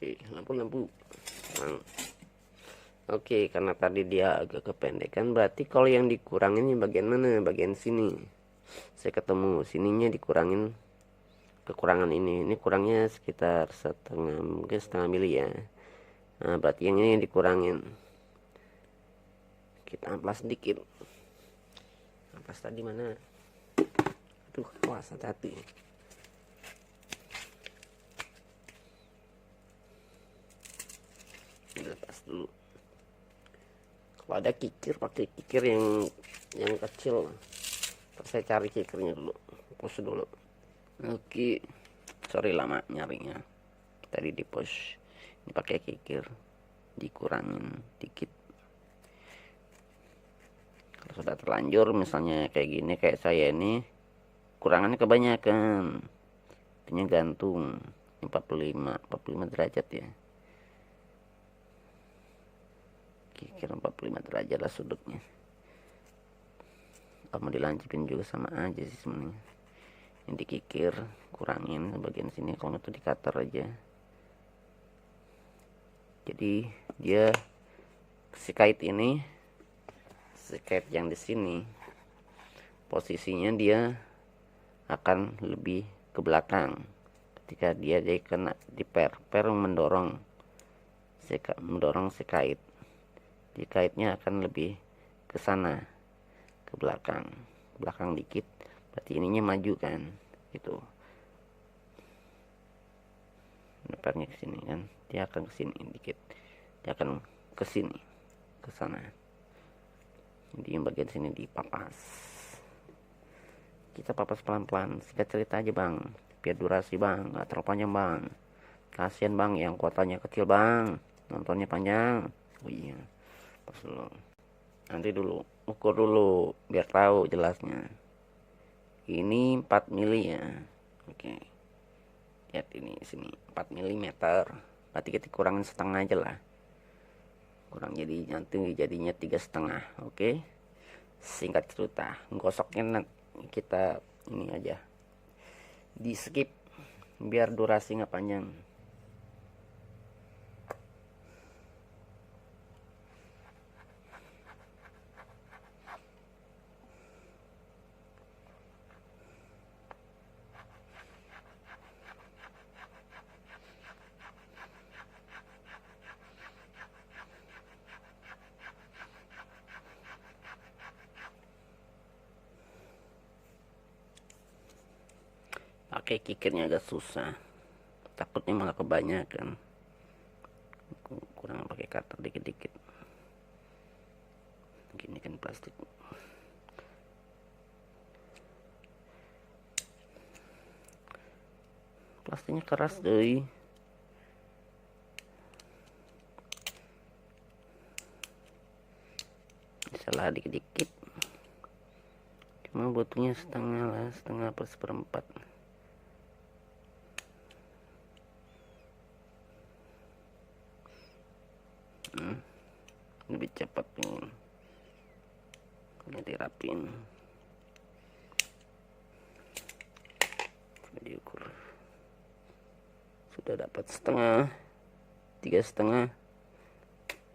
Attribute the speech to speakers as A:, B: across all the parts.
A: Oke, lampu. Nah, oke, karena tadi dia agak kependekan, berarti kalau yang dikurangin bagian mana? Bagian sini. Saya ketemu sininya dikurangin, kekurangan ini kurangnya sekitar mungkin setengah mili ya. Nah, berarti yang ini dikurangin. Kita amplas sedikit. Amplas tadi mana? Aduh, awas, hati-hati. Lepas dulu. Kalau ada kikir, pakai kikir yang kecil. Saya cari kikirnya dulu, push dulu. Oke, sorry lama nyarinya. Tadi di push, ini pakai kikir, dikurangin dikit. Kalau sudah terlanjur, misalnya kayak gini, kayak saya ini, kurangannya kebanyakan. Artinya gantung 45 derajat ya. Kikir 45 derajat lah sudutnya. Kalau mau dilanjutin juga sama aja sih sebenarnya. Ini dikikir, kurangin bagian sini, kalau itu di cutter aja. Jadi dia si kait yang di sini posisinya dia akan lebih ke belakang ketika dia kena di per mendorong si kait. Di kaitnya akan lebih ke sana, ke belakang dikit, berarti ininya maju kan, gitu. Pernya ke sini kan, dia akan ke sini dikit, dia akan ke sini, ke sana. Jadi yang bagian sini dipapas. Kita papas pelan-pelan, singkat cerita aja bang, biar durasi bang, gak terlalu panjang bang. Kasian bang yang kuotanya kecil bang, nontonnya panjang. Oh iya, pas dulu. Nanti dulu, ukur dulu, biar tahu jelasnya. Ini 4 mili ya. Oke. Lihat ini sini 4 mm. Berarti kita kurangin setengah aja lah. Kurang jadi nanti jadinya 3,5. Oke. Singkat cerita, gosoknya kita ini aja. Di skip biar durasi nggak panjang. Pakai kikirnya agak susah, takutnya malah kebanyakan. Kurang pakai cutter dikit-dikit. Gini kan plastik. Plastiknya keras deh. Salah dikit-dikit. Cuma butuhnya setengah per seperempat. Lebih cepat nih. Ini dirapin. Diukur. Sudah dapat setengah, 3,5.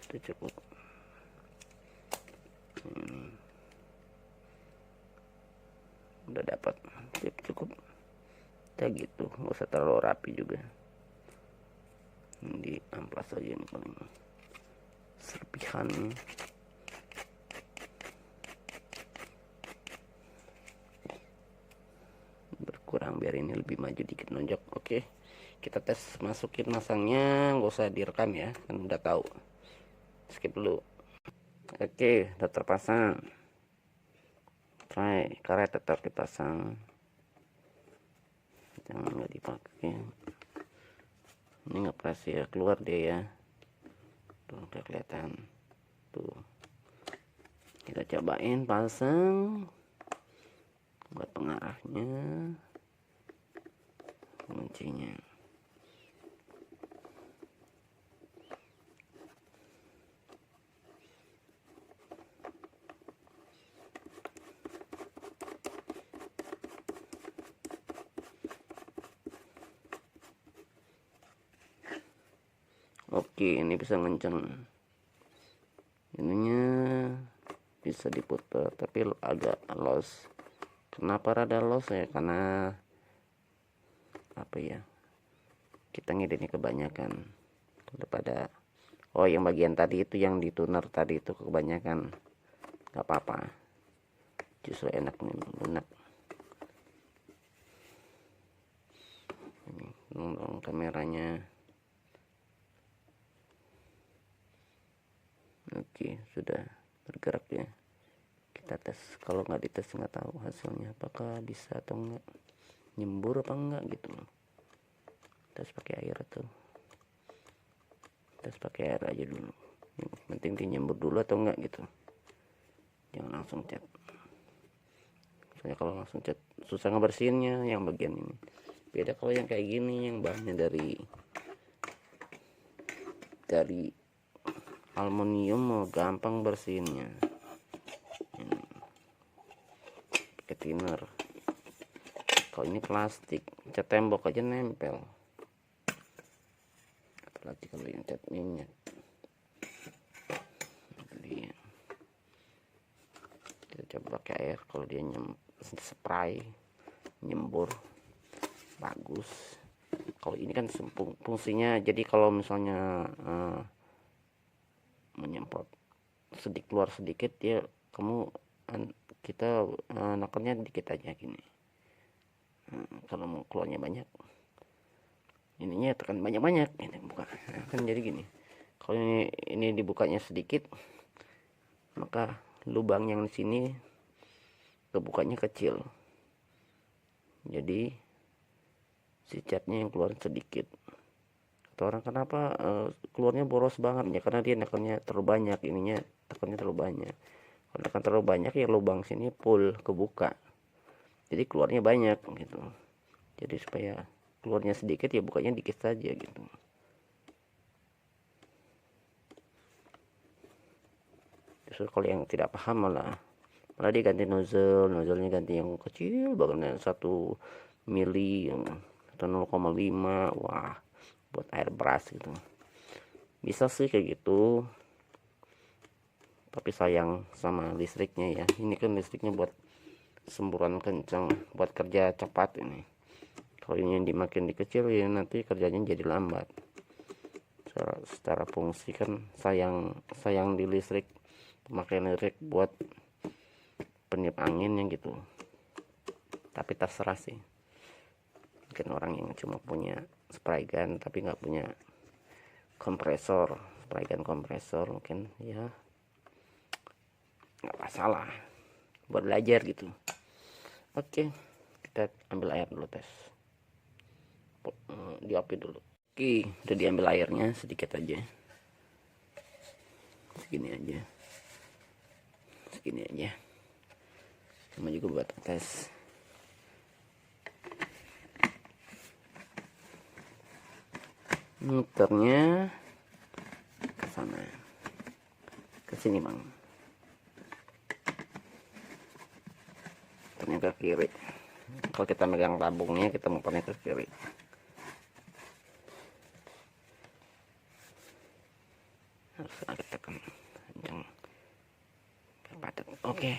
A: Itu cukup. Udah dapat, cukup. Ya gitu, nggak usah terlalu rapi juga. Di amplas aja nih paling serpihan. Berkurang biar ini lebih maju dikit nonjok. Oke, kita tes masukin masangnya, nggak usah direkam ya, kan udah tahu. Skip dulu. Oke, udah terpasang. Try karet tetap dipasang, jangan nggak dipakai. Ini nggak pas ya, keluar deh ya. Tuh udah kelihatan. Tuh, kita cobain pasang buat pengarahnya, kuncinya. Oke, ini bisa ngenceng, ininya bisa diputar tapi agak los. Kenapa rada los ya, karena apa ya, kita ngeditnya kebanyakan daripada yang bagian tadi itu yang di tuner tadi itu kebanyakan. Gak apa-apa, justru enak nih, lunak. Ini dong kameranya. Oke, sudah bergerak ya. Kita tes, kalau nggak dites nggak tahu hasilnya apakah bisa atau enggak, nyembur apa enggak gitu. Tes pakai air tuh, tes pakai air aja dulu, yang penting dia nyembur dulu atau enggak gitu, jangan langsung cat. Soalnya kalau langsung cat susah ngebersihinnya yang bagian ini. Beda kalau yang kayak gini, yang bahannya dari aluminium, mau gampang bersihinnya. Ini pakai thinner. Kalau ini plastik, cat tembok aja nempel, apalagi kalau yang cat minyak. Jadi kita coba pakai air, kalau dia spray nyembur bagus. Kalau ini kan fungsinya, jadi kalau misalnya menyemprot keluar sedikit ya, kita nekennya dikit aja gini. Kalau mau keluarnya banyak, ininya tekan banyak-banyak, ini buka kan jadi gini. Kalau ini dibukanya sedikit, maka lubang yang di sini kebukanya kecil, jadi si catnya yang keluar sedikit. Atau orang kenapa keluarnya boros banget ya, karena dia nekannya terlalu banyak, ininya tekannya terlalu banyak. Kalau tekan terlalu banyak ya lubang sini full kebuka, jadi keluarnya banyak gitu. Jadi supaya keluarnya sedikit ya bukanya dikit saja gitu. Justru kalau yang tidak paham malah diganti nozzle-nya ganti yang kecil banget, 1 mili atau 0,5. Wah, buat air beras gitu. Bisa sih kayak gitu, tapi sayang sama listriknya ya. Ini kan listriknya buat semburan kencang, buat kerja cepat ini. Kalau ini dimakin dikecil ya nanti kerjanya jadi lambat. Secara fungsi kan sayang di listrik, pemakaian listrik buat peniup anginnya gitu. Tapi terserah sih, mungkin orang yang cuma punya spray gun tapi nggak punya kompresor, spray gun kompresor, mungkin ya nggak masalah buat belajar gitu. Oke, kita ambil air dulu, tes diapin dulu. Oke, udah diambil airnya sedikit aja, segini aja, sama juga buat tes. Muternya ke sana, ke sini bang, muternya ke kiri. Kalau kita megang tabungnya, kita muternya ke kiri. Harus agak tekan kencang, padat. Oke,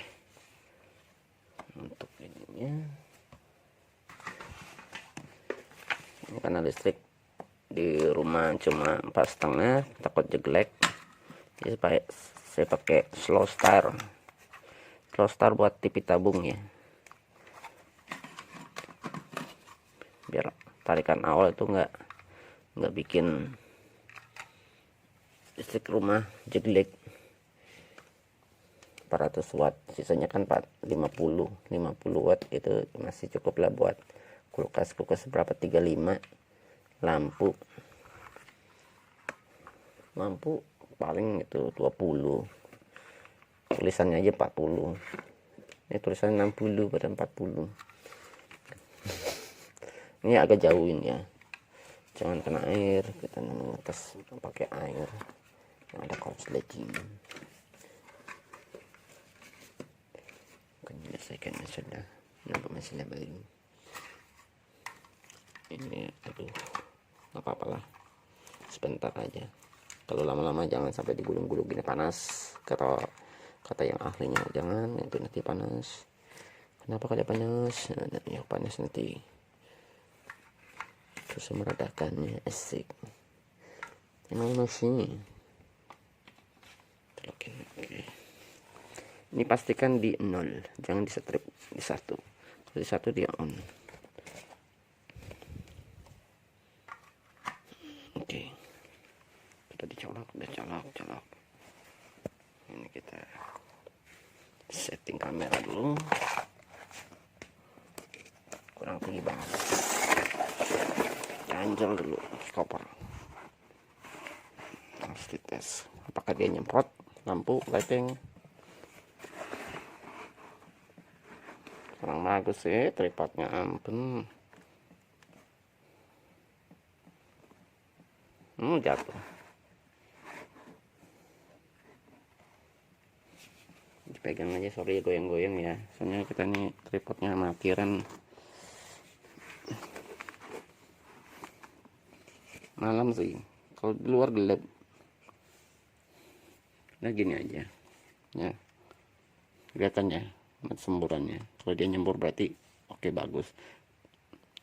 A: untuk ininya, ini karena listrik di rumah cuma 4,5, takut jelek, jadi saya pakai slow start buat TV tabung ya, biar tarikan awal itu nggak bikin listrik rumah jelek. 400 watt, sisanya kan 50 watt, itu masih cukup lah buat kulkas berapa, 35. Lampu paling itu 20, tulisannya aja 40, ini tulisannya 60 pada 40. Ini agak jauhin ya, jangan kena air, kita tes pakai air yang ada konsleting. Bukan menyelesaikannya sudah, nampak masih baru ini. Aduh, nggak apa-apalah, sebentar aja. Kalau lama-lama jangan sampai digulung-gulung gini, panas. Kata yang ahlinya, jangan itu nanti panas. Kenapa kada panas? Nah, ya panas nanti. Terus meredakannya, asik. Emang sih. Oke. Ini pastikan di 0, jangan di strip di 1. Kalau di 1 dia on. Oke. Kita dicolok, udah colok. Ini kita setting kamera dulu. Kurang tinggi banget. Ganjel dulu stopper. Harus dites apakah dia nyemprot lampu lighting. Kurang bagus sih tripodnya, ampun. Jatuh. Dipegang aja, sorry goyang-goyang ya, soalnya kita nih tripodnya amatiran. Malam sih, kalau di luar gelap. Nah gini aja ya, kelihatannya semburannya. Kalau dia nyembur berarti oke, bagus.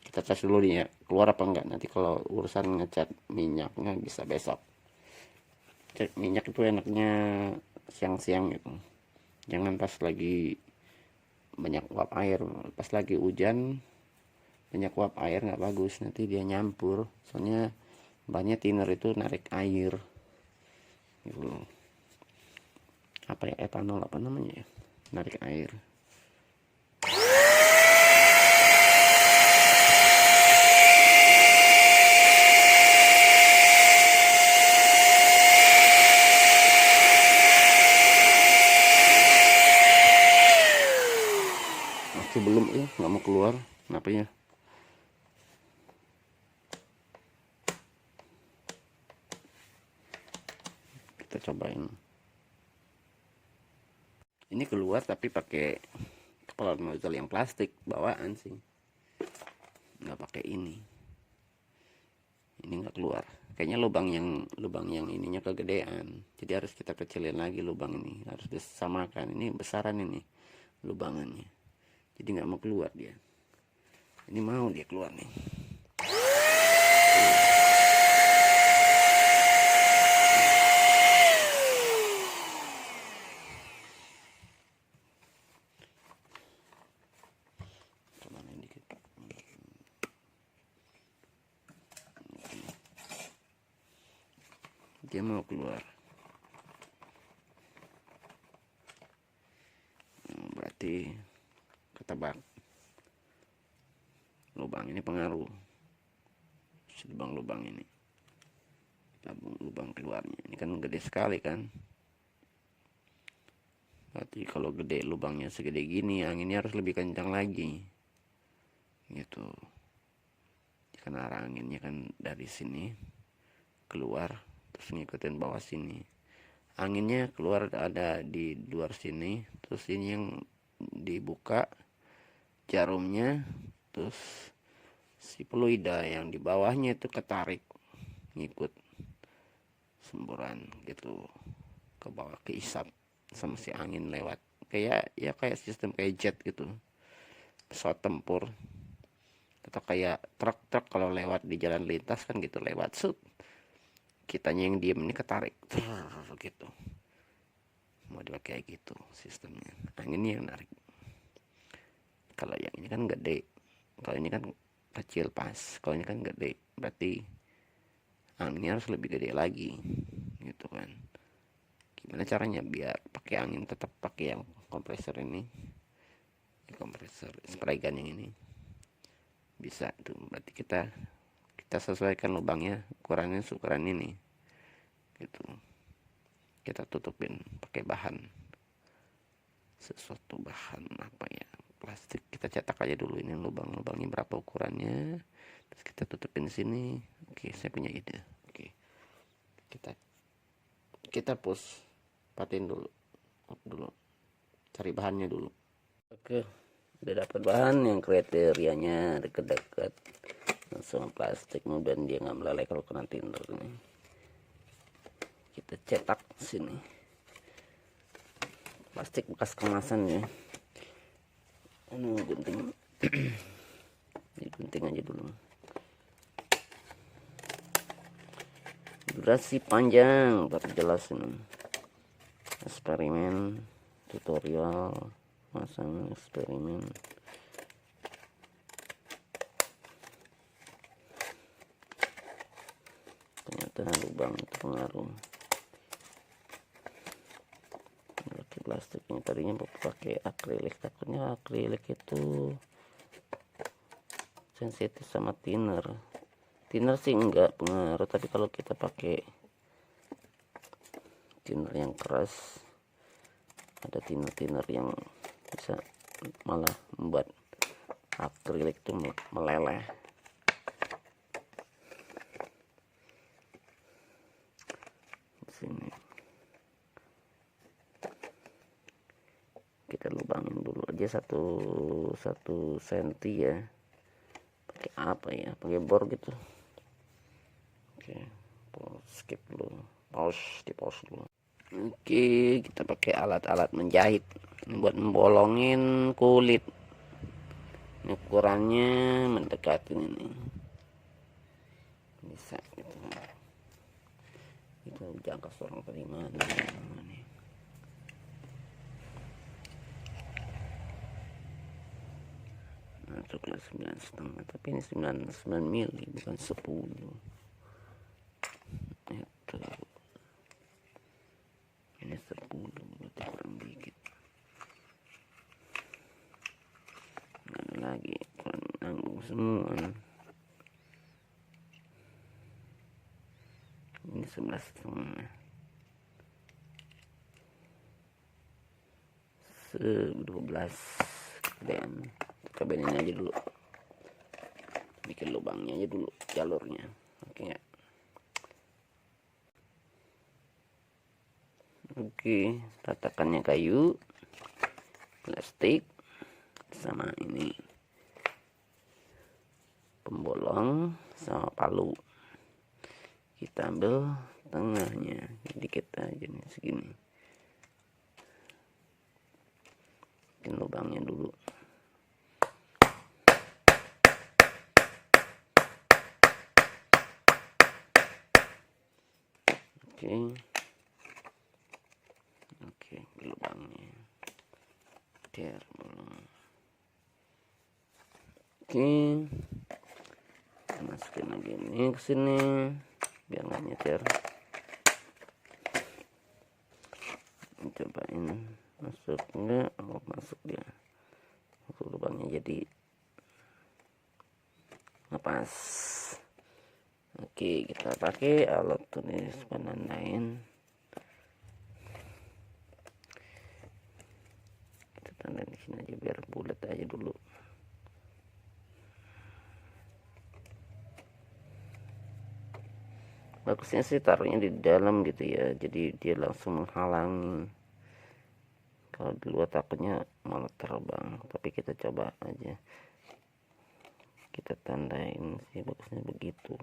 A: Kita tes dulu nih ya, keluar apa enggak. Nanti kalau urusan ngecat minyaknya bisa besok. Cek minyak itu enaknya siang-siang gitu, jangan pas lagi banyak uap air. Pas lagi hujan banyak uap air nggak bagus, nanti dia nyampur. Soalnya banyak thinner itu narik air gitu. Apa ya, etanol apa namanya ya, narik air. Masih belum ya, nggak mau keluar. Kenapa ya? Kita cobain. Ini keluar tapi pakai kepala nozzle yang plastik bawaan sih, nggak pakai ini nggak keluar. Kayaknya lubang yang ininya kegedean, jadi harus kita kecilin lagi lubang ini, harus disamakan. Ini besaran ini lubangannya, jadi nggak mau keluar dia. Ini mau dia keluar nih. Dia mau keluar. Berarti ketebak lubang ini pengaruh. Lubang ini, lubang keluarnya ini kan gede sekali kan. Berarti kalau gede lubangnya segede gini, anginnya harus lebih kencang lagi gitu. Karena arah anginnya kan dari sini keluar terus ngikutin bawah sini. Anginnya keluar ada di luar sini, terus ini yang dibuka jarumnya, terus si peluida yang di bawahnya itu ketarik ngikut semburan gitu ke bawah, keisap sama si angin lewat. Kayak sistem kayak jet gitu, pesawat tempur, atau kayak truk kalau lewat di jalan lintas kan gitu, lewat sut, kitanya yang diem ini ketarik gitu. Mau dipakai kayak gitu sistemnya, anginnya yang narik. Kalau yang ini kan gede, kalau ini kan kecil pas, kalau ini kan gede, berarti anginnya harus lebih gede lagi gitu kan. Gimana caranya biar pakai angin tetap pakai yang kompresor ini, kompresor spray gun yang ini bisa tuh. Berarti kita sesuaikan lubangnya, ukurannya ukuran ini gitu. Kita tutupin pakai bahan, sesuatu bahan apa ya, plastik. Kita cetak aja dulu ini lubangnya berapa ukurannya, terus kita tutupin sini. Oke, saya punya ide. Oke, kita push, patin dulu, cari bahannya dulu. Oke, udah dapat bahan yang kriterianya deket-deket, langsung plastik, mudah dia nggak meleleh kalau kena tinder nih. kita cetak sini, plastik bekas kemasan ya. Ini gunting. Digunting aja dulu. Durasi panjang baru jelasin. Eksperimen, tutorial, masang eksperimen. Ternyata lubang itu pengaruh. Lagi plastiknya tadinya pakai akrilik, takutnya akrilik itu sensitif sama thinner. Thinner sih enggak pengaruh, tapi kalau kita pakai thinner yang keras, ada thinner yang bisa malah membuat akrilik itu meleleh. Di sini kita lubangin dulu aja satu senti ya. Pakai apa ya? Pakai bor gitu. Oke, skip dulu. Di pause dulu. Oke, kita pakai alat-alat menjahit buat membolongin kulit. Ini ukurannya mendekati ini. Bisa gitu. Kita jangka seorang terima ini. Masuklah 9,5, tapi ini 9 mili bukan 10. Itu ini 10, berarti kurang dikit. Mana lagi kurang nanggung semua. Ini 11,5. 12 dan kebenin aja dulu, bikin lubangnya aja dulu, jalurnya. Oke ya. Oke, tatakannya kayu, plastik, sama ini pembolong sama palu. Kita ambil tengahnya, dikit aja nih, segini. Bikin lubangnya dulu. Oke, lubangnya der bolong. Oke, kita masukin lagi ini ke sini biar nggak nyetir. Cobain masuk enggak? Oh, masuk dia. Lubangnya jadi lepas. Oke, kita pakai alat tulis penandain. Kita tandain di sini aja biar bulat aja dulu. Bagusnya sih taruhnya di dalam gitu ya, jadi dia langsung menghalangi. Kalau di luar takutnya malah terbang, tapi kita coba aja. Kita tandain sih bagusnya begitu.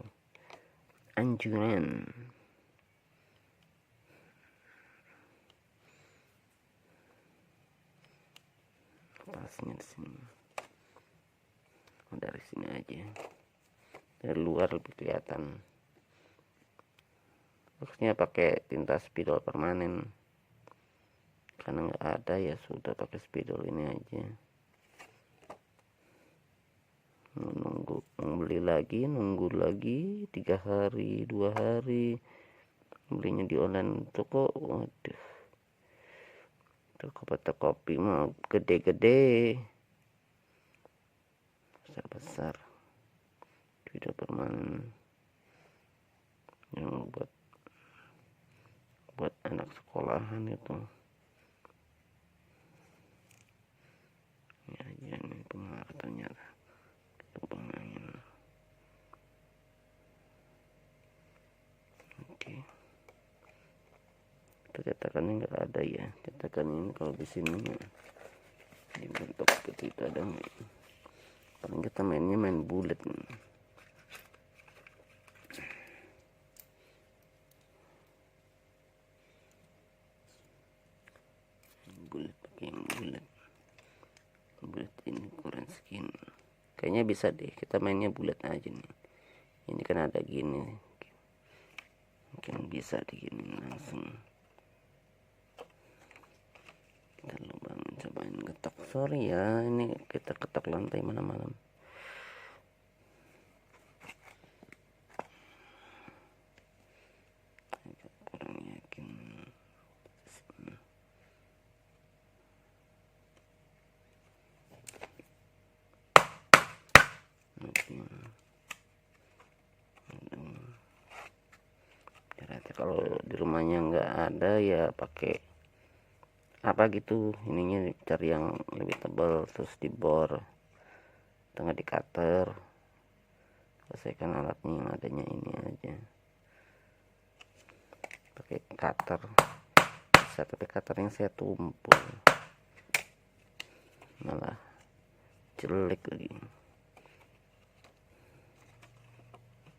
A: Anjuran. Pasnya di sini. Dari sini aja. Dari luar lebih kelihatan. Bagusnya pakai tinta spidol permanen. Karena nggak ada ya sudah pakai spidol ini aja. Beli lagi, nunggu lagi 3 hari 2 hari, belinya di online toko. Waduh, toko fotokopi mah gede-gede, besar-besar, tidak permanen yang buat anak sekolahan itu ya, ini pengaruh ternyata. Oke, kita cetakannya nggak ada ya, cetakan ini kalau di sini dibentuk seperti itu ada. Paling kita mainnya main bulat. kayaknya bisa deh kita mainnya bulat aja nih. Ini kan ada gini, mungkin bisa digini langsung. Kita lubangin, cobain ketok. Sorry ya, ini kita ketok lantai malam-malam. Kurang yakin. Kalau di rumahnya nggak ada ya pakai apa gitu, ininya cari yang lebih tebal, terus dibor tengah di cutter. Selesaikan alatnya yang adanya ini aja, pakai cutter bisa, tapi cutter yang saya tumpul malah jelek lagi.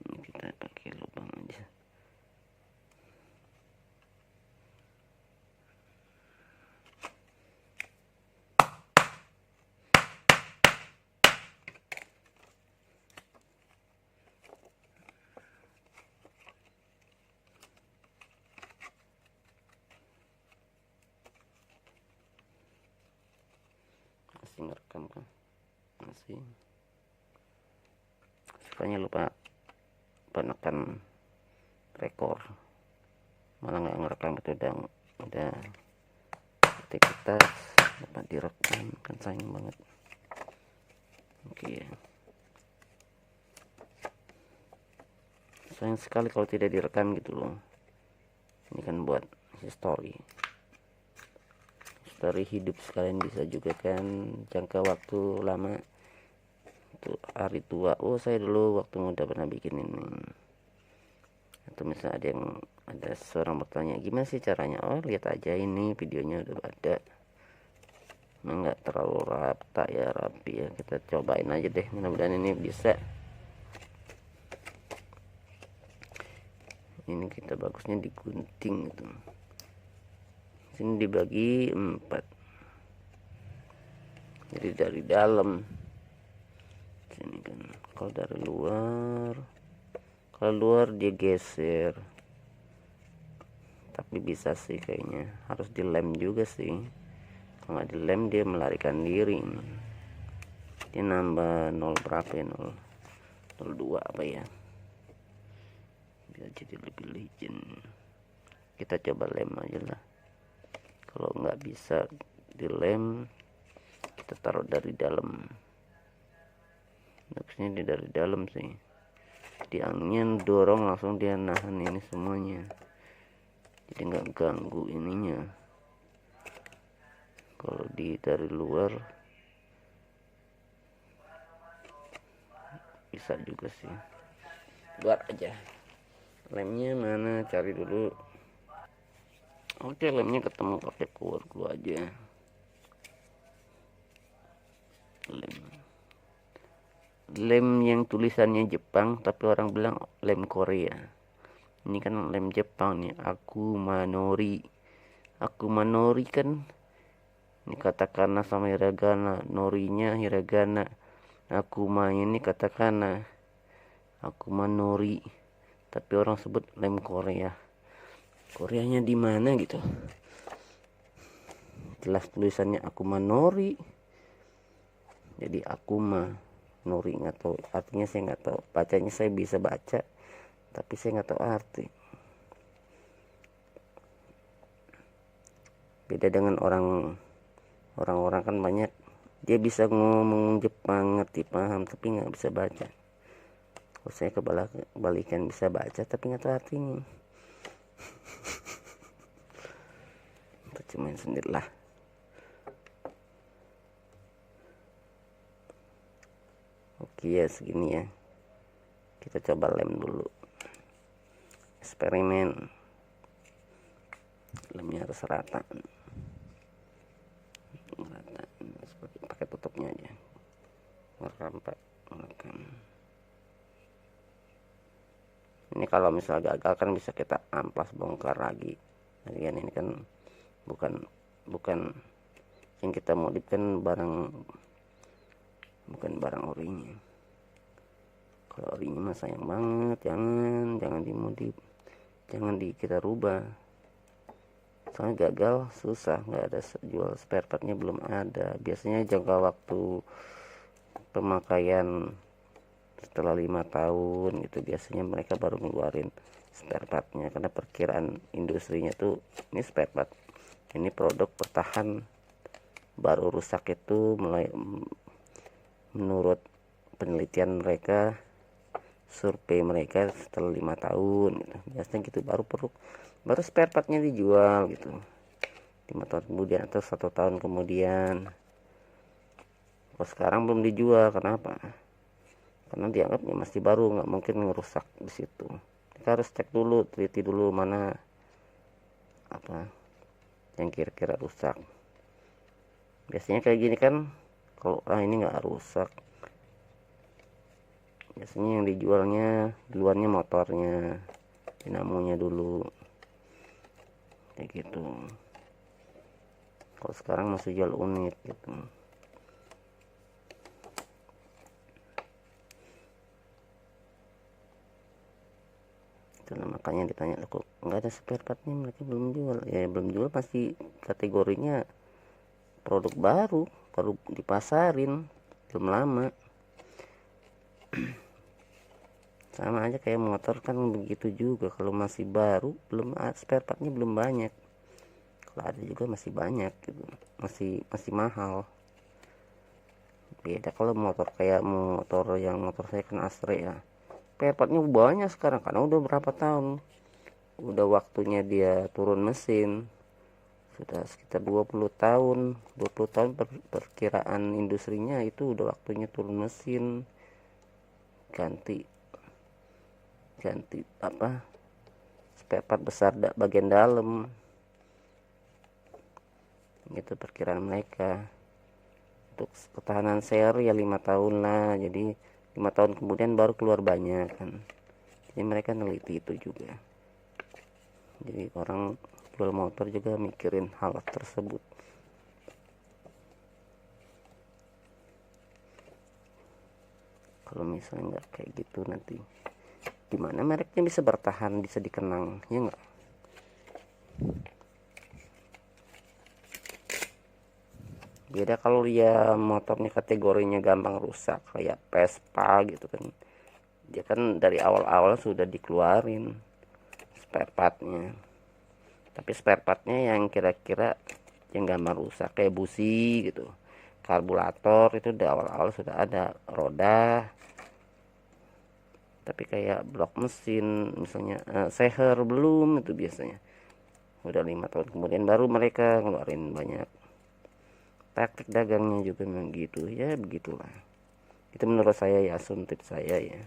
A: Ini kita pakai lubang aja. Masih ngerekam kan? Masih. Sukanya lupa penekan rekor, malah nggak ngerekam. Itu udah aktivitas lupa direkam, kan sayang banget. Oke, sayang sekali kalau tidak direkam gitu loh. Ini kan buat history hidup sekalian, bisa juga kan jangka waktu lama untuk hari tua. Oh, saya dulu waktu muda pernah bikin ini. Atau misalnya ada seorang bertanya gimana sih caranya, oh lihat aja ini videonya udah ada. Nggak terlalu rapi ya, kita cobain aja deh, mudah-mudahan ini bisa. Ini kita bagusnya digunting gitu. Sini dibagi 4, jadi dari dalam sini kan. Kalau dari luar, dia geser, tapi bisa sih kayaknya harus dilem juga sih. Kalau nggak dilem dia melarikan diri. Dia nambah 0 berapa ya, 0,02 apa ya, biar jadi lebih legend. Kita coba lem aja lah. Kalau nggak bisa dilem, kita taruh dari dalam. Bagusnya dia dari dalam sih, di angin dorong langsung dia nahan ini semuanya, jadi nggak ganggu ininya. Kalau dari luar bisa juga sih. Buat aja lemnya mana, cari dulu. Oke, lemnya ketemu, pakai keluar aja. Lem yang tulisannya Jepang tapi orang bilang lem Korea. Ini kan lem Jepang nih, Akumanori kan ini katakana sama hiragana, norinya hiragana, Akuma ini katakana, Akumanori, tapi orang sebut lem Korea. Koreanya di mana gitu? Jelas tulisannya Akumanori, jadi Akuma Nori, nggak tahu artinya, saya nggak tahu. Bacanya saya bisa baca, tapi saya nggak tahu arti. Beda dengan orang-orang kan banyak dia bisa ngomong Jepang, ngerti paham, tapi nggak bisa baca. Kalau saya kebalikan, bisa baca tapi nggak tahu artinya. Cuman sendirilah. Oke ya, segini ya. Kita coba lem dulu. Eksperimen. Lemnya harus rata. Pakai tutupnya aja. Merekam. Ini kalau misal gagal kan bisa kita amplas, bongkar lagi. Bagian ini kan bukan yang kita modif, kan barang bukan barang orinya. Kalau orinya mah sayang banget, jangan dimodif, jangan kita rubah, soalnya gagal susah, nggak ada jual spare partnya, belum ada. Biasanya jangka waktu pemakaian setelah 5 tahun gitu biasanya mereka baru ngeluarin spare partnya, karena perkiraan industrinya tuh ini spare part, ini produk bertahan, baru rusak itu mulai menurut penelitian mereka, survei mereka setelah 5 tahun gitu. Biasanya gitu baru spare partnya dijual gitu, 5 tahun kemudian atau 1 tahun kemudian. Kalau sekarang belum dijual, kenapa? Karena dianggapnya masih baru, nggak mungkin ngerusak di situ. Kita harus cek dulu, teliti dulu mana apa yang kira-kira rusak. Biasanya kayak gini kan, kalau ini nggak rusak, biasanya yang dijualnya duluannya motornya, dinamonya dulu, kayak gitu. Kalau sekarang masih jual unit gitu. Itulah makanya ditanya, kok nggak ada spare partnya, mereka belum jual. Ya belum jual pasti kategorinya produk baru dipasarin, belum lama. Sama aja kayak motor kan begitu juga, kalau masih baru belum spare partnya belum banyak, kalau ada juga masih banyak gitu, masih mahal. Beda kalau motor kayak motor saya kan Astra ya, spare partnya banyak sekarang karena udah berapa tahun, udah waktunya dia turun mesin, sudah sekitar 20 tahun perkiraan industrinya itu udah waktunya turun mesin, ganti apa spare part besar bagian dalam gitu perkiraan mereka. Untuk ketahanan seri ya 5 tahun lah, jadi 5 tahun kemudian baru keluar banyak kan, jadi mereka neliti itu juga. Jadi orang jual motor juga mikirin hal tersebut. Kalau misalnya nggak kayak gitu, nanti gimana mereknya bisa bertahan, bisa dikenang, ya nggak? Beda kalau dia motornya kategorinya gampang rusak kayak Vespa gitu kan, dia kan dari awal-awal sudah dikeluarin spare partnya. Tapi spare partnya yang kira-kira yang gampang rusak kayak busi gitu, karburator itu dari awal-awal sudah ada, roda. Tapi kayak blok mesin misalnya seher belum, itu biasanya udah 5 tahun kemudian baru mereka ngeluarin banyak. Taktik dagangnya juga memang gitu ya, begitulah. Itu menurut saya ya, asumtif saya ya,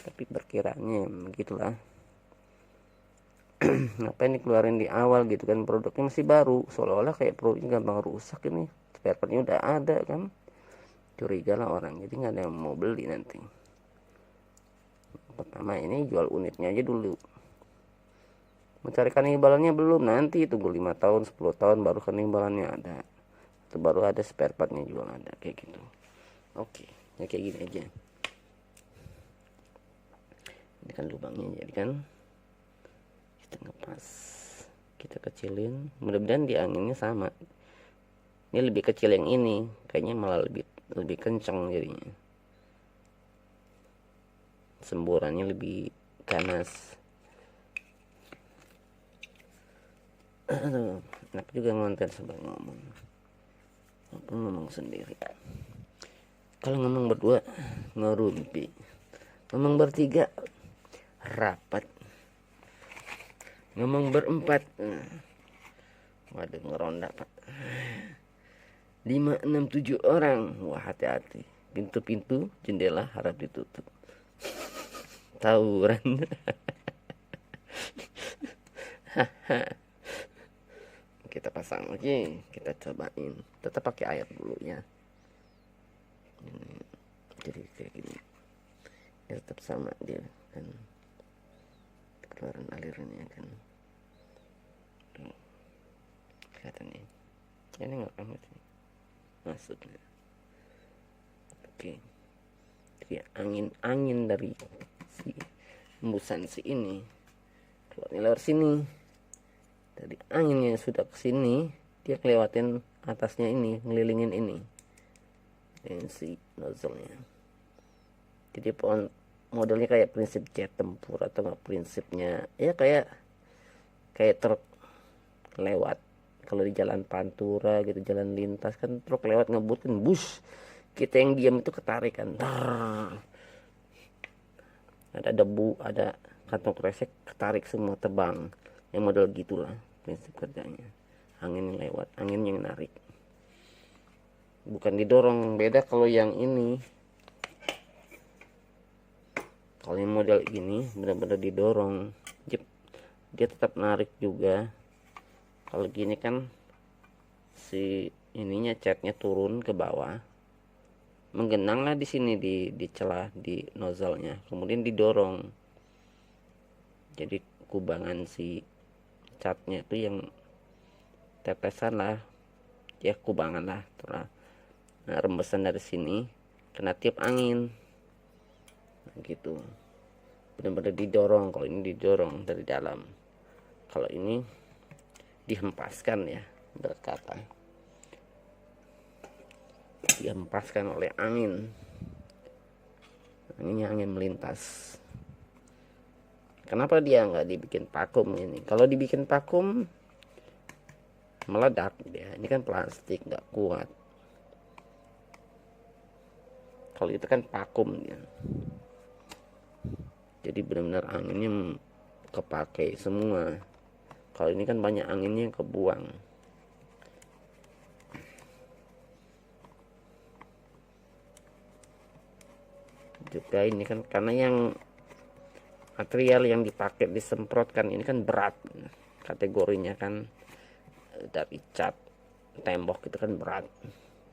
A: tapi perkiraannya begitulah. Ngapain dikeluarin di awal gitu kan, produknya masih baru, seolah-olah kayak produknya gampang rusak, ini spare partnya udah ada kan, curiga lah orang, jadi nggak ada yang mau beli nanti. Pertama ini jual unitnya aja dulu, mencarikan imbalannya belum, nanti tunggu 5 tahun 10 tahun baru kan imbalannya ada, itu baru ada spare partnya jual ada, kayak gitu. Oke, ya kayak gini aja. Ini kan lubangnya, jadi kan kita ngepas, kita kecilin, mudah-mudahan di anginnya sama. Ini lebih kecil yang ini, kayaknya malah lebih kencang jadinya, semburannya lebih ganas. Aduh, enak juga ngonten sambil ngomong, apa ngomong sendiri. Kalau ngomong berdua ngerumpi, ngomong bertiga rapat, ngomong berempat waduh ngeronda pak, 5, 6, 7 orang, wah hati-hati, pintu-pintu jendela harap ditutup, tawuran. Kita pasang lagi, kita cobain, tetap pakai air dulu ya. Jadi kayak gini ya, tetap sama dia kan, keluaran alirannya kan tuh, kelihatan nih, ini nggak amat sih maksudnya. Oke, jadi angin dari si hembusan si ini keluarnya lewat sini. Dari anginnya sudah ke sini, dia kelewatin atasnya ini, ngelilingin ini si nozzle-nya. Jadi modelnya kayak prinsip jet tempur, atau nggak prinsipnya ya kayak truk lewat. Kalau di jalan pantura gitu, jalan lintas kan truk lewat ngebutin bus, kita yang diam itu ketarik kan. Ada debu, ada kantong kresek, ketarik semua, terbang. Yang model gitulah prinsip kerjanya. Angin yang lewat, angin yang narik, bukan didorong. Beda kalau yang ini, kalau yang model gini benar-benar didorong, dia tetap narik juga. Kalau gini kan si ininya, catnya turun ke bawah, menggenang lah di sini, di celah di nozzle-nya, kemudian didorong. Jadi kubangan si catnya itu yang tetesan lah, ya kubangan lah, nah, rembesan dari sini kena tiup angin gitu. Benar-benar didorong. Kalau ini didorong dari dalam, kalau ini dihempaskan, ya berkata dihempaskan oleh angin. Anginnya angin melintas. Kenapa dia nggak dibikin vakum ini? Kalau dibikin vakum meledak dia. Ini kan plastik, nggak kuat. Kalau itu kan vakum dia. Jadi benar-benar anginnya kepake semua. Kalau ini kan banyak anginnya yang kebuang. Juga ini kan karena yang material yang dipakai disemprotkan ini kan berat, kategorinya kan dari cat tembok itu kan berat,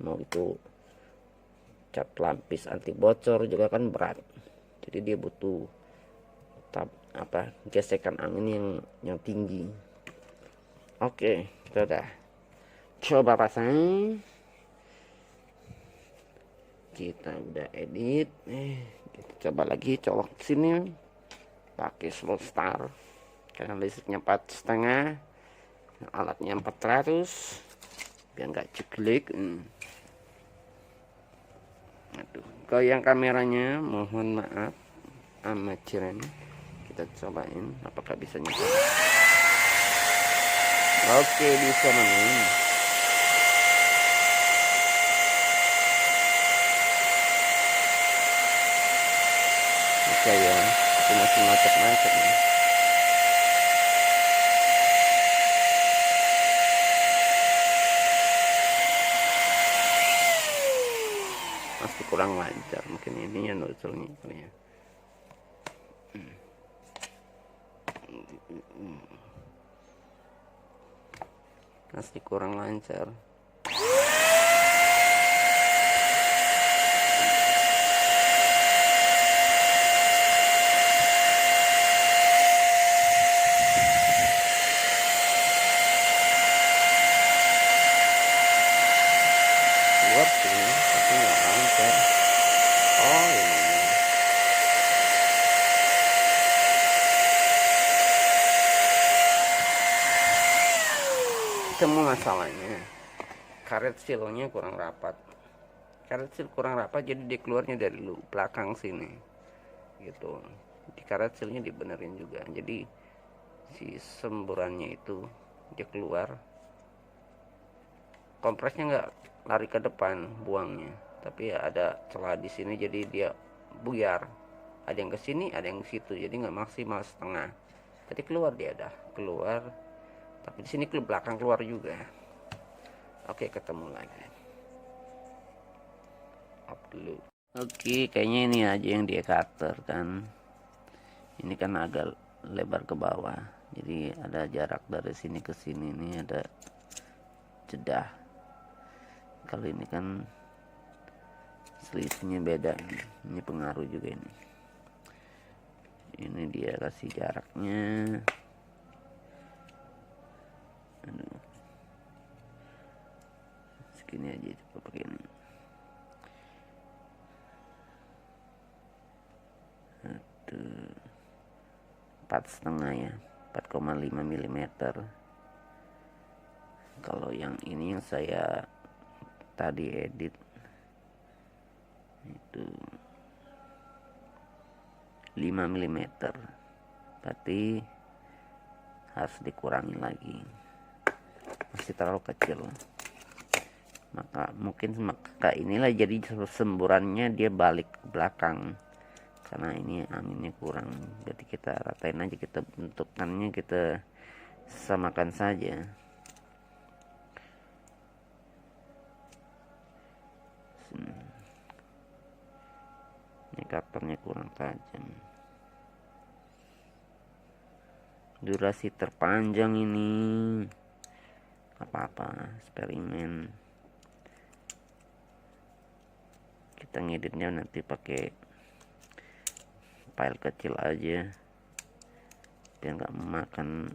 A: mau itu cat lapis anti bocor juga kan berat. Jadi dia butuh gesekan angin yang tinggi. Oke, kita udah coba pasang, kita udah edit. Kita coba lagi colok sini pakai slow start karena listriknya 4,5, alatnya 400 biar nggak ceklik. Aduh, goyang kameranya, mohon maaf amatiran. Kita cobain apakah bisa nyala. Oke, bisa main. Oke ya, itu masih macet-macet nih. Masih kurang lancar, mungkin ini ya nozzle-nya kali ya. Masih kurang lancar. Kuat sih, tapi nggak lancar. Oh ini. Semua masalahnya karet sealnya kurang rapat. Karet seal kurang rapat, jadi dia keluarnya dari belakang sini gitu. Di karet sealnya dibenerin juga, jadi si semburannya itu dia keluar, kompresnya nggak lari ke depan buangnya, tapi ya ada celah di sini, jadi dia buyar. Ada yang ke sini, ada yang ke situ, jadi nggak maksimal setengah. Tadi keluar, dia dah keluar, tapi di sini ke belakang keluar juga. Oke, ketemu lagi. Up dulu. Oke, kayaknya ini aja yang dia cutter kan. Ini kan agak lebar ke bawah, jadi ada jarak dari sini ke sini, ini ada jeda. Kalau ini kan selisihnya beda, ini pengaruh juga ini. Ini dia kasih jaraknya. Aduh, segini aja, coba pakai ini. itu 4,5 ya, 4,5 mm. Kalau yang ini yang saya tadi edit itu 5 mm, berarti harus dikurangi lagi, masih terlalu kecil. Maka inilah jadi semburannya dia balik ke belakang karena ini anginnya kurang. Jadi kita ratain aja, kita bentukannya kita samakan saja. Ini kartonnya kurang tajam. Durasi terpanjang ini, apa-apa eksperimen. Kita ngeditnya nanti pakai file kecil aja biar nggak memakan.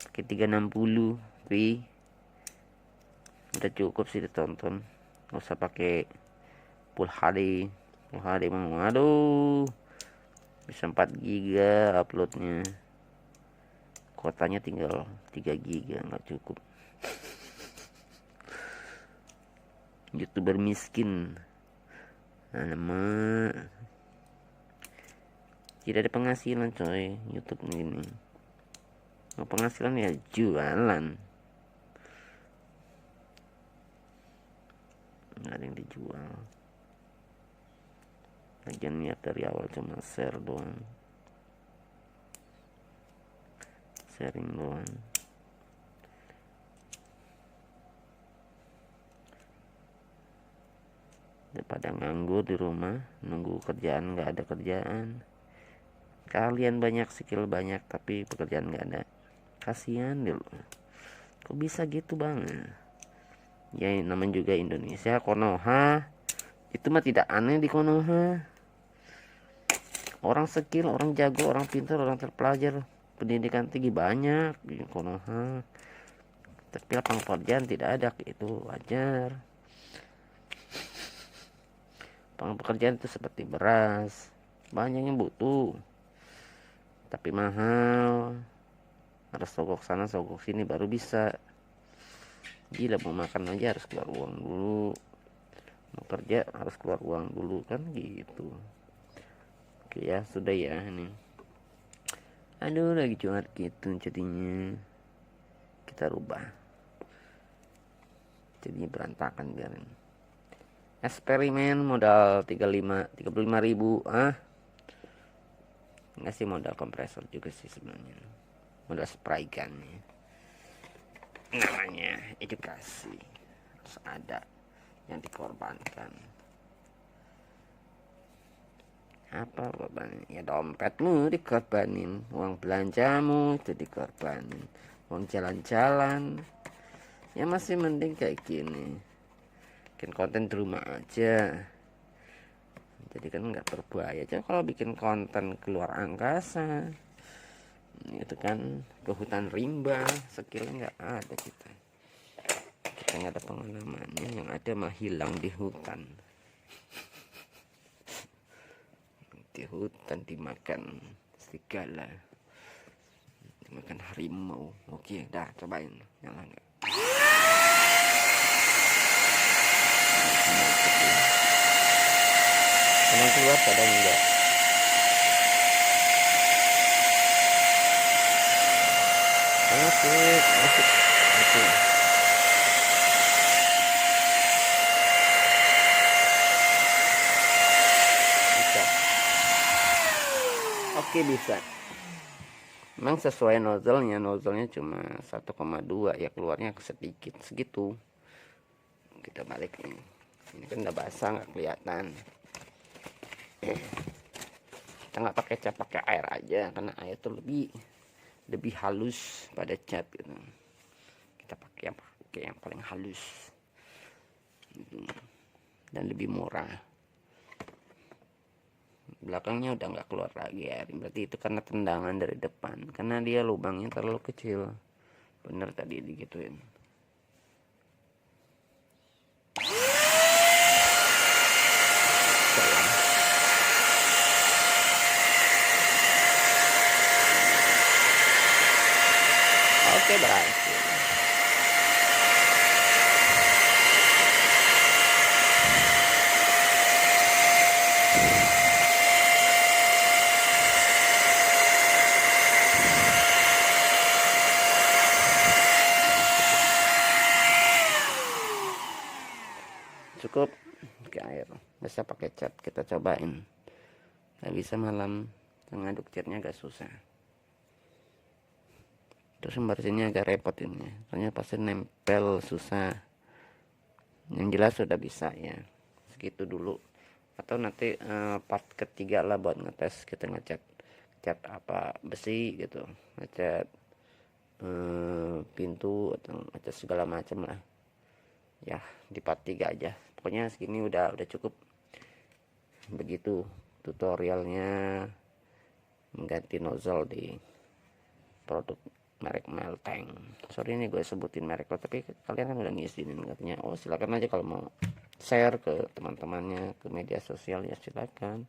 A: Pakai 360 p udah cukup sih ditonton, nggak usah pakai full HD. Full HD mau, aduh, bisa 4 GB uploadnya, kuotanya tinggal 3 GB, nggak cukup. YouTuber miskin, alamak, tidak ada penghasilan coy YouTube ini. Mau penghasilan ya jualan, nggak ada yang dijual. Lagian niat dari awal cuma share doang, sharing doang. Daripada nganggur di rumah nunggu kerjaan, nggak ada kerjaan. Kalian banyak skill banyak tapi pekerjaan nggak ada, kasihan dulu. Kok bisa gitu bang? Ya namanya juga Indonesia, Konoha. Itu mah tidak aneh di Konoha. Orang skill, orang jago, orang pintar, orang terpelajar, pendidikan tinggi banyak di Konoha. Tapi lapangan pekerjaan tidak ada, itu wajar. Lapangan pekerjaan itu seperti beras, banyak yang butuh, tapi mahal. Harus sogok sana, sogok sini baru bisa. Gila, mau makan aja harus keluar uang dulu, mau kerja harus keluar uang dulu kan gitu. Oke ya, sudah ya ini. Aduh, lagi curhat gitu jadinya. Kita rubah. Jadinya berantakan biarin. Eksperimen modal 35 ribu. Enggak sih, modal kompresor juga sih sebenarnya. Modal spray gun ya. Namanya edukasi. Harus ada yang dikorbankan. Apa korbanin? Ya dompetmu dikorbanin, uang belanjamu itu dikorbanin, uang jalan-jalan. Ya masih mending kayak gini, bikin konten di rumah aja, jadi kan nggak berbahaya. Coba kalau bikin konten keluar angkasa itu kan ke hutan rimba, skillnya nggak ada, kita nggak ada pengalamannya, yang ada mah hilang di hutan. Di hutan dimakan serigala, dimakan harimau. Oke, dah cobain, nyala nggak? Kadang keluar, kadang enggak. Masuk. Bisa. Oke, bisa. Memang sesuai nozzle-nya cuma 1,2 ya, keluarnya sedikit segitu. Kita balik nih. Ini kan udah basah, nggak kelihatan. Kita nggak pakai cat, pakai air aja karena air tuh lebih halus pada cat gitu. Kita pakai yang paling halus dan lebih murah. Belakangnya udah nggak keluar lagi air, berarti itu karena tendangan dari depan, karena dia lubangnya terlalu kecil. Bener tadi digituin. Oke, berhasil. Cukup ke air, bisa pakai cat, kita cobain. Nggak bisa malam, ngaduk catnya agak susah. Terus membersihnya agak repot ini, soalnya pasti nempel susah. Yang jelas sudah bisa ya, segitu dulu. Atau nanti part ketiga lah buat ngetes, kita ngecat cat apa besi gitu, ngecat pintu atau ngecat segala macam lah ya, di part 3 aja. Pokoknya segini udah cukup. Begitu tutorialnya mengganti nozzle di produk merek Melteng. Sorry ini gue sebutin merek lo, tapi kalian kan udah ngizinin katanya. Oh silakan aja kalau mau share ke teman-temannya ke media sosial ya silakan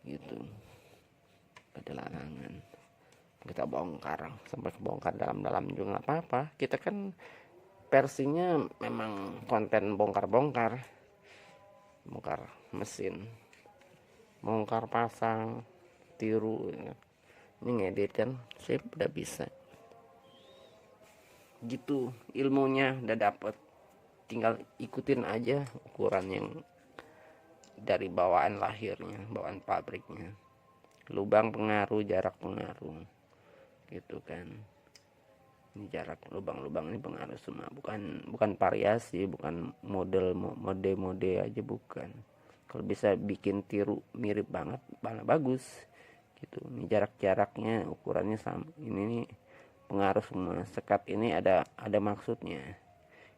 A: gitu, ada larangan. Kita bongkar sampai kebongkar dalam-dalam juga nggak apa-apa, kita kan versinya memang konten bongkar mesin, bongkar pasang, tiru ya. Ini ngedit kan sip, udah bisa gitu, ilmunya udah dapet, tinggal ikutin aja ukuran yang dari bawaan lahirnya, bawaan pabriknya, lubang pengaruh, jarak pengaruh gitu kan. Ini jarak lubang-lubang ini pengaruh semua, bukan variasi, bukan mode aja, bukan. Kalau bisa bikin tiru mirip banget malah bagus gitu. Ini jaraknya ukurannya sama, ini nih pengaruh semua. Sekat ini ada maksudnya,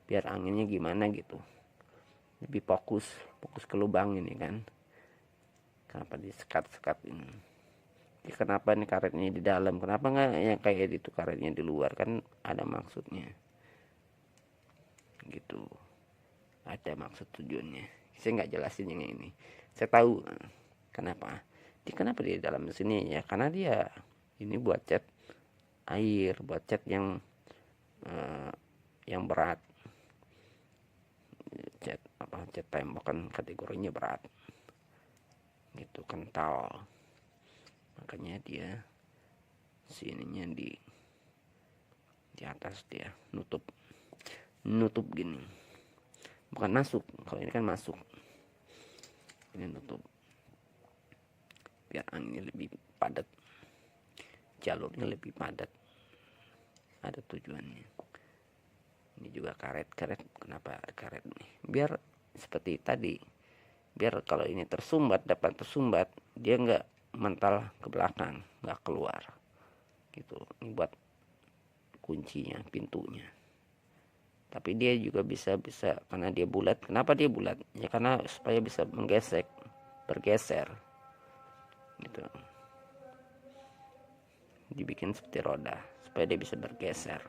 A: biar anginnya gimana gitu, lebih fokus ke lubang ini kan. Kenapa di sekat ini ya, kenapa nih karetnya di dalam, kenapa nggak yang kayak itu karetnya di luar, kan ada maksudnya gitu, ada maksud tujuannya. Saya nggak jelasin yang ini, saya tahu kenapa di dalam sini ya, karena dia ini buat cat air, buat cat yang berat, cat tembok kan kategorinya berat gitu, kental. Makanya dia sininya di atas dia nutup gini, bukan masuk. Kalau ini kan masuk, ini nutup biar anginnya lebih padat, jalurnya lebih padat, ada tujuannya. Ini juga karet, kenapa karet nih, biar seperti tadi, biar kalau ini dapat tersumbat dia nggak mental ke belakang, nggak keluar gitu. Ini buat kuncinya, pintunya. Tapi dia juga bisa karena dia bulat. Kenapa dia bulat ya, karena supaya bisa bergeser gitu, dibikin seperti roda supaya dia bisa bergeser,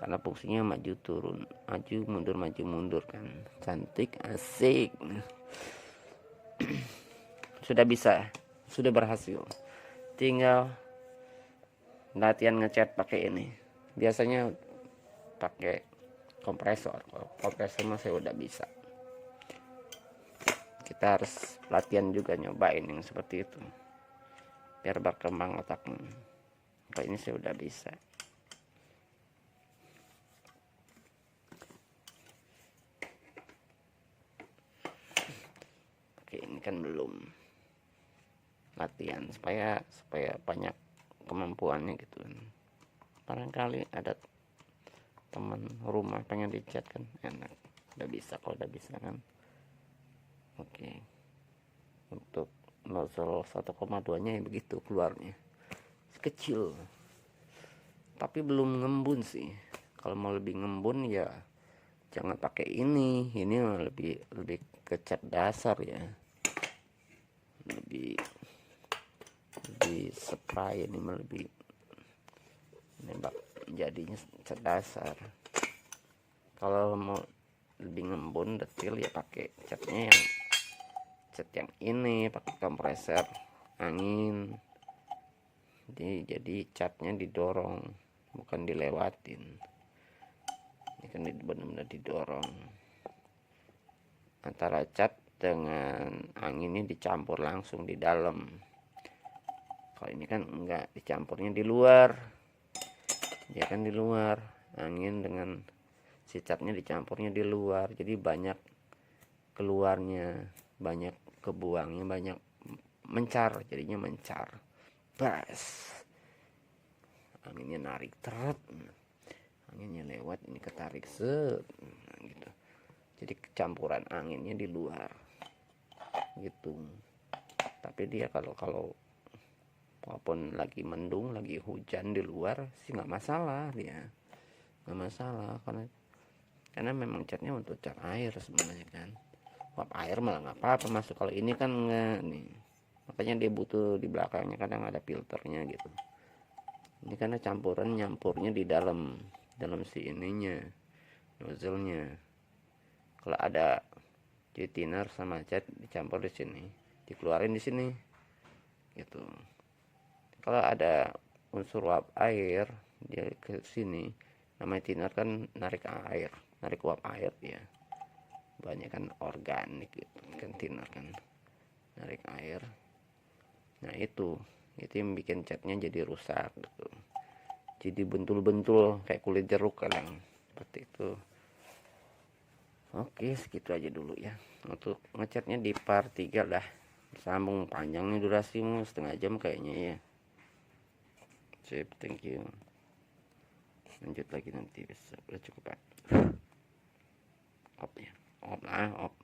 A: karena fungsinya maju turun, maju mundur kan, cantik, asik. sudah berhasil, tinggal latihan ngecat pakai ini. Biasanya pakai kompresor, kalau kompresor mah saya udah bisa. Kita harus latihan juga, nyobain yang seperti itu biar berkembang otaknya. Kalau ini saya udah bisa. Oke, ini kan belum latihan supaya banyak kemampuannya gitu. Barangkali ada teman rumah pengen dicat kan enak, udah bisa. Kalau udah bisa kan oke. Untuk nozzle 1,2 nya ya begitu keluarnya, kecil tapi belum ngembun sih. Kalau mau lebih ngembun ya jangan pakai ini lebih ke cat dasar ya, lebih spray. Ini lebih nembak jadinya cat dasar. Kalau mau lebih ngembun detail ya pakai catnya yang ini, pakai kompresor angin. Jadi catnya didorong bukan dilewatin. Ini kan benar-benar didorong. Antara cat dengan anginnya dicampur langsung di dalam. Kalau ini kan enggak, dicampurnya di luar. Dia kan di luar, angin dengan si catnya dicampurnya di luar, jadi banyak keluarnya, banyak kebuangnya, banyak mencar, jadinya mencar. Bas, anginnya narik teret, anginnya lewat, ini ketarik set, nah, gitu. Jadi campuran anginnya di luar gitu. Tapi dia kalau walaupun lagi mendung, lagi hujan di luar sih nggak masalah, dia nggak masalah, karena memang catnya untuk cat air sebenarnya kan. Uap air malah nggak apa-apa masuk, kalau ini kan nggak nih, makanya dia butuh di belakangnya kadang ada filternya gitu. Ini karena campuran nyampurnya di dalam si ininya, nozzle-nya. Kalau ada cuci thinner sama cat dicampur di sini, dikeluarin di sini gitu. Kalau ada unsur uap air dia ke sini, namanya thinner kan narik air, narik uap air dia. Banyak kan organik gitu kan, thinner kan narik air. Nah itu yang bikin catnya jadi rusak gitu. Jadi bentul-bentul kayak kulit jeruk kadang seperti itu. Oke, segitu aja dulu ya untuk ngecatnya di part 3 dah. Sambung panjangnya durasimu setengah jam kayaknya ya. Sip, thank you. Lanjut lagi nanti bisa, udah cukup pak. Off ya, off lah, off.